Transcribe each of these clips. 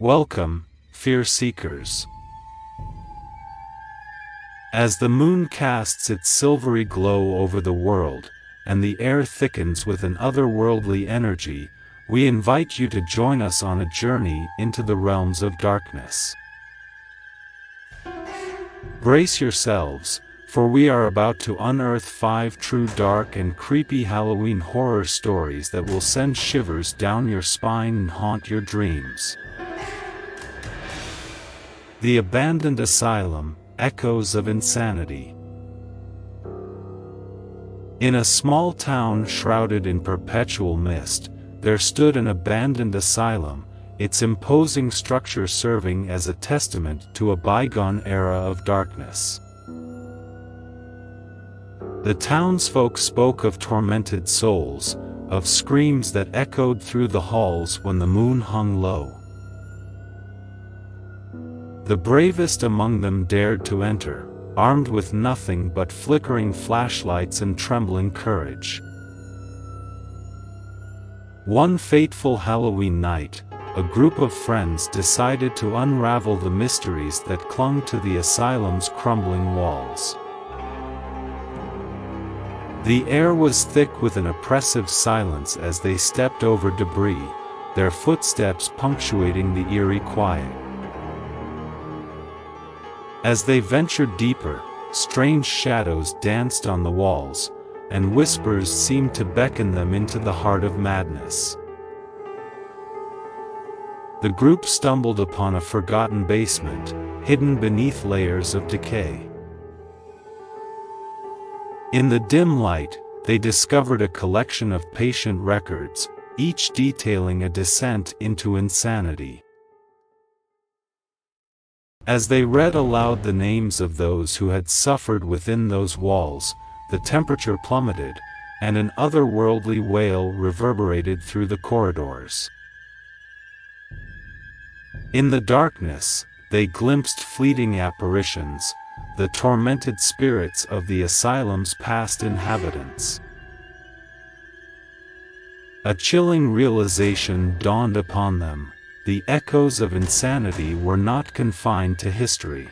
Welcome, fear seekers. As the moon casts its silvery glow over the world, and the air thickens with an otherworldly energy, we invite you to join us on a journey into the realms of darkness. Brace yourselves, for we are about to unearth 5 true dark and creepy Halloween horror stories that will send shivers down your spine and haunt your dreams. The Abandoned Asylum, Echoes of Insanity. In a small town shrouded in perpetual mist, there stood an abandoned asylum, its imposing structure serving as a testament to a bygone era of darkness. The townsfolk spoke of tormented souls, of screams that echoed through the halls when the moon hung low. The bravest among them dared to enter, armed with nothing but flickering flashlights and trembling courage. One fateful Halloween night, a group of friends decided to unravel the mysteries that clung to the asylum's crumbling walls. The air was thick with an oppressive silence as they stepped over debris, their footsteps punctuating the eerie quiet. As they ventured deeper, strange shadows danced on the walls, and whispers seemed to beckon them into the heart of madness. The group stumbled upon a forgotten basement, hidden beneath layers of decay. In the dim light, they discovered a collection of patient records, each detailing a descent into insanity. As they read aloud the names of those who had suffered within those walls, the temperature plummeted, and an otherworldly wail reverberated through the corridors. In the darkness, they glimpsed fleeting apparitions, the tormented spirits of the asylum's past inhabitants. A chilling realization dawned upon them: the echoes of insanity were not confined to history.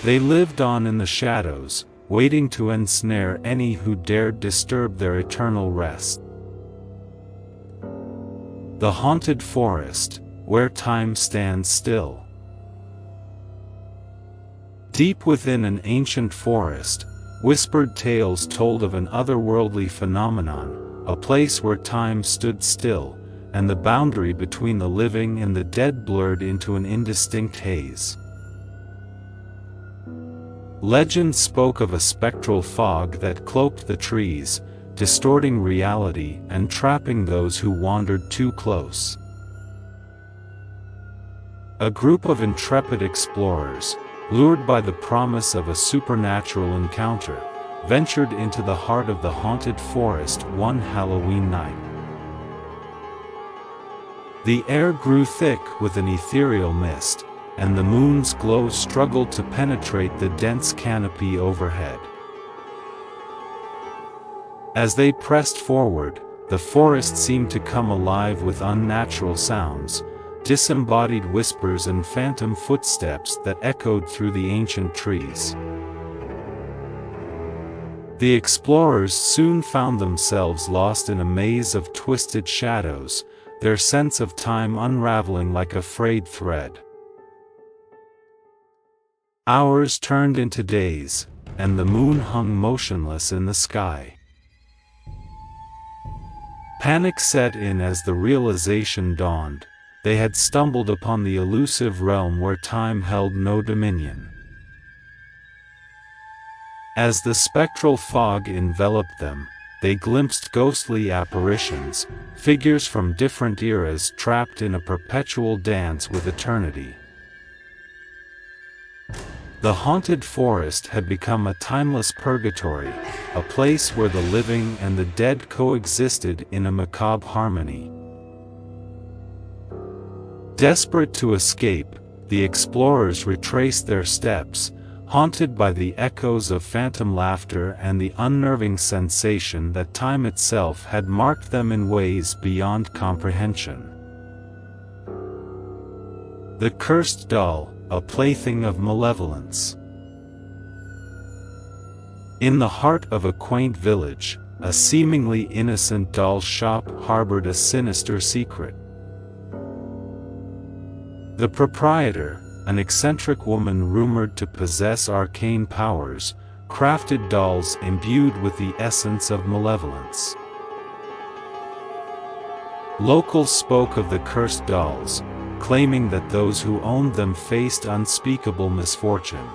They lived on in the shadows, waiting to ensnare any who dared disturb their eternal rest. The Haunted Forest, where time stands still. Deep within an ancient forest, whispered tales told of an otherworldly phenomenon, a place where time stood still, and the boundary between the living and the dead blurred into an indistinct haze. Legend spoke of a spectral fog that cloaked the trees, distorting reality and trapping those who wandered too close. A group of intrepid explorers, lured by the promise of a supernatural encounter, ventured into the heart of the haunted forest one Halloween night. The air grew thick with an ethereal mist, and the moon's glow struggled to penetrate the dense canopy overhead. As they pressed forward, the forest seemed to come alive with unnatural sounds, disembodied whispers and phantom footsteps that echoed through the ancient trees. The explorers soon found themselves lost in a maze of twisted shadows, their sense of time unraveling like a frayed thread. Hours turned into days, and the moon hung motionless in the sky. Panic set in as the realization dawned: they had stumbled upon the elusive realm where time held no dominion. As the spectral fog enveloped them, they glimpsed ghostly apparitions, figures from different eras trapped in a perpetual dance with eternity. The haunted forest had become a timeless purgatory, a place where the living and the dead coexisted in a macabre harmony. Desperate to escape, the explorers retraced their steps, haunted by the echoes of phantom laughter and the unnerving sensation that time itself had marked them in ways beyond comprehension. The Cursed Doll, a plaything of malevolence. In the heart of a quaint village, a seemingly innocent doll shop harbored a sinister secret. The proprietor, an eccentric woman rumored to possess arcane powers, crafted dolls imbued with the essence of malevolence. Locals spoke of the cursed dolls, claiming that those who owned them faced unspeakable misfortune.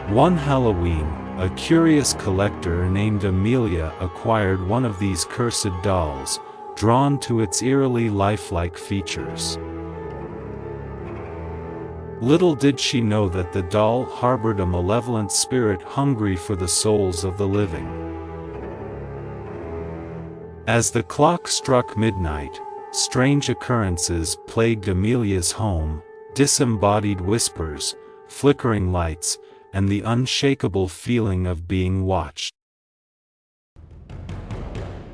One Halloween, a curious collector named Amelia acquired one of these cursed dolls, drawn to its eerily lifelike features. Little did she know that the doll harbored a malevolent spirit hungry for the souls of the living. As the clock struck midnight, strange occurrences plagued Amelia's home: disembodied whispers, flickering lights, and the unshakable feeling of being watched.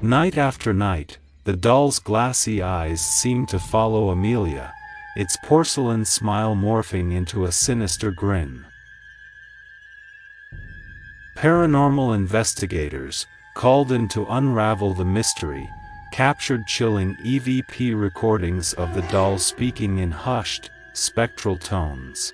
Night after night, the doll's glassy eyes seemed to follow Amelia, its porcelain smile morphing into a sinister grin. Paranormal investigators, called in to unravel the mystery, captured chilling EVP recordings of the doll speaking in hushed, spectral tones.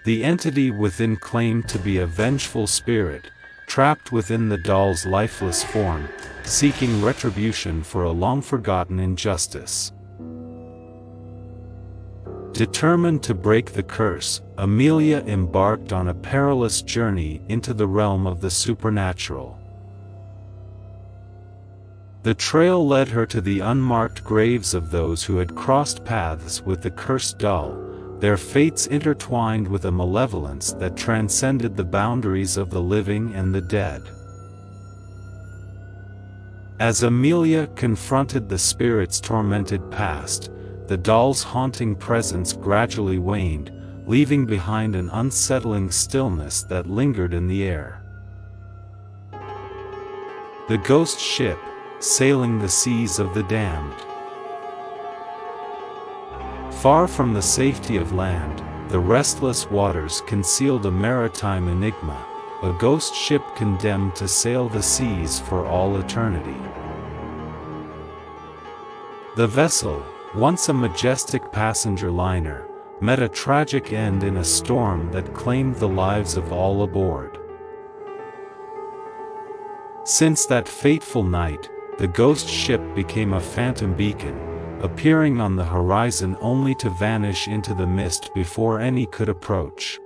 The entity within claimed to be a vengeful spirit, trapped within the doll's lifeless form, seeking retribution for a long-forgotten injustice. Determined to break the curse, Amelia embarked on a perilous journey into the realm of the supernatural. The trail led her to the unmarked graves of those who had crossed paths with the cursed doll, their fates intertwined with a malevolence that transcended the boundaries of the living and the dead. As Amelia confronted the spirit's tormented past, the doll's haunting presence gradually waned, leaving behind an unsettling stillness that lingered in the air. The ghost ship, sailing the seas of the damned. Far from the safety of land, the restless waters concealed a maritime enigma, a ghost ship condemned to sail the seas for all eternity. The vessel, once a majestic passenger liner, met a tragic end in a storm that claimed the lives of all aboard. Since that fateful night, the ghost ship became a phantom beacon, appearing on the horizon only to vanish into the mist before any could approach.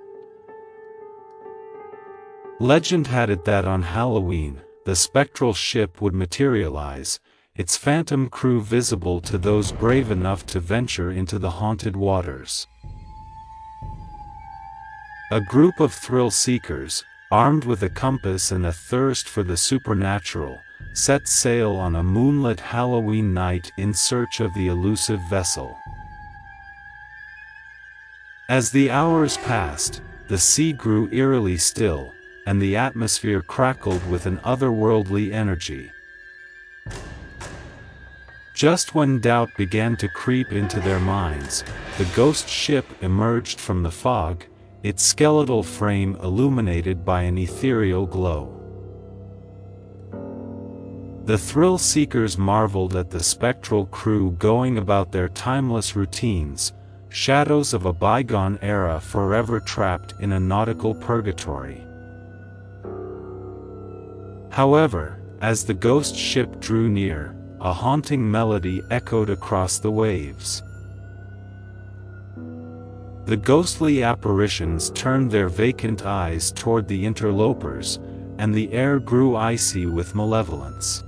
Legend had it that on Halloween, the spectral ship would materialize, its phantom crew visible to those brave enough to venture into the haunted waters. A group of thrill-seekers, armed with a compass and a thirst for the supernatural, set sail on a moonlit Halloween night in search of the elusive vessel. As the hours passed, the sea grew eerily still, and the atmosphere crackled with an otherworldly energy. Just when doubt began to creep into their minds, the ghost ship emerged from the fog, its skeletal frame illuminated by an ethereal glow. The thrill-seekers marveled at the spectral crew going about their timeless routines, shadows of a bygone era forever trapped in a nautical purgatory. However, as the ghost ship drew near, a haunting melody echoed across the waves. The ghostly apparitions turned their vacant eyes toward the interlopers, and the air grew icy with malevolence.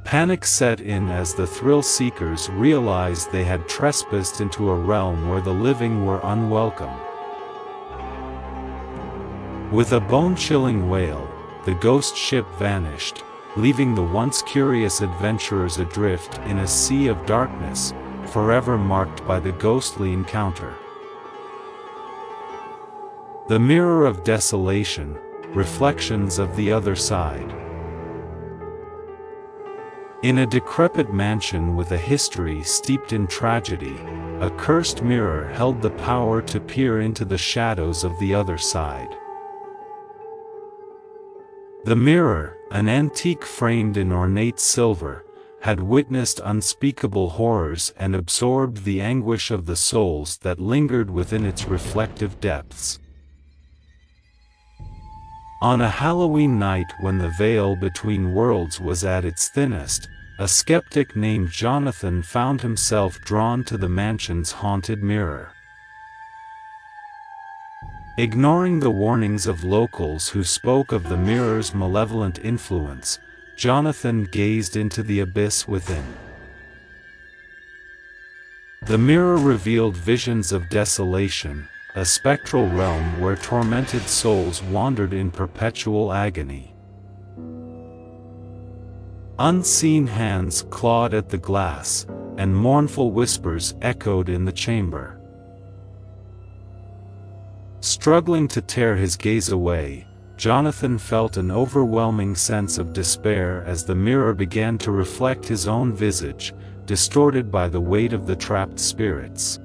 Panic set in as the thrill-seekers realized they had trespassed into a realm where the living were unwelcome. With a bone-chilling wail, the ghost ship vanished, leaving the once curious adventurers adrift in a sea of darkness, forever marked by the ghostly encounter. The mirror of desolation, reflections of the other side. In a decrepit mansion with a history steeped in tragedy, a cursed mirror held the power to peer into the shadows of the other side. The mirror, an antique framed in ornate silver, had witnessed unspeakable horrors and absorbed the anguish of the souls that lingered within its reflective depths. On a Halloween night when the veil between worlds was at its thinnest, a skeptic named Jonathan found himself drawn to the mansion's haunted mirror. Ignoring the warnings of locals who spoke of the mirror's malevolent influence, Jonathan gazed into the abyss within. The mirror revealed visions of desolation, a spectral realm where tormented souls wandered in perpetual agony. Unseen hands clawed at the glass, and mournful whispers echoed in the chamber. Struggling to tear his gaze away, Jonathan felt an overwhelming sense of despair as the mirror began to reflect his own visage, distorted by the weight of the trapped spirits.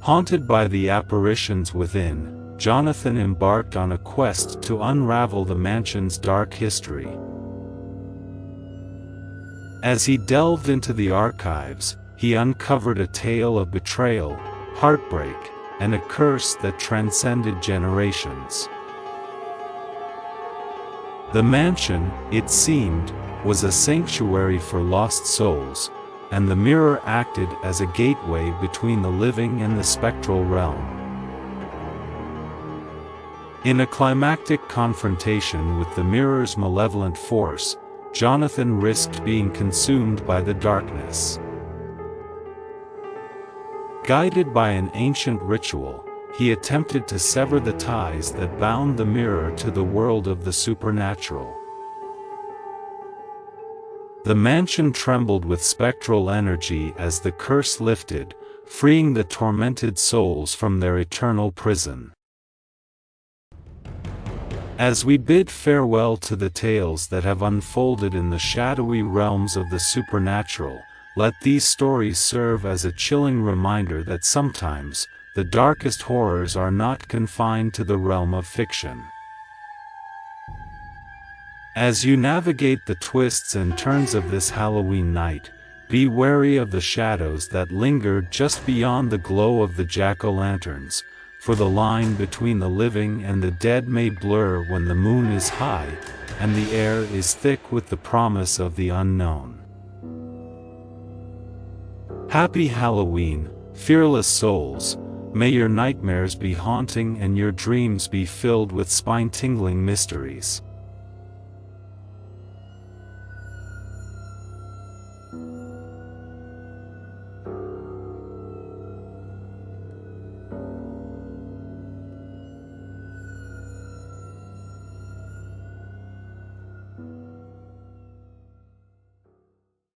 Haunted by the apparitions within, Jonathan embarked on a quest to unravel the mansion's dark history. As he delved into the archives, he uncovered a tale of betrayal, heartbreak, and a curse that transcended generations. The mansion, it seemed, was a sanctuary for lost souls, and the mirror acted as a gateway between the living and the spectral realm. In a climactic confrontation with the mirror's malevolent force, Jonathan risked being consumed by the darkness. Guided by an ancient ritual, he attempted to sever the ties that bound the mirror to the world of the supernatural. The mansion trembled with spectral energy as the curse lifted, freeing the tormented souls from their eternal prison. As we bid farewell to the tales that have unfolded in the shadowy realms of the supernatural, let these stories serve as a chilling reminder that sometimes, the darkest horrors are not confined to the realm of fiction. As you navigate the twists and turns of this Halloween night, be wary of the shadows that linger just beyond the glow of the jack-o'-lanterns, for the line between the living and the dead may blur when the moon is high, and the air is thick with the promise of the unknown. Happy Halloween, fearless souls. May your nightmares be haunting and your dreams be filled with spine-tingling mysteries.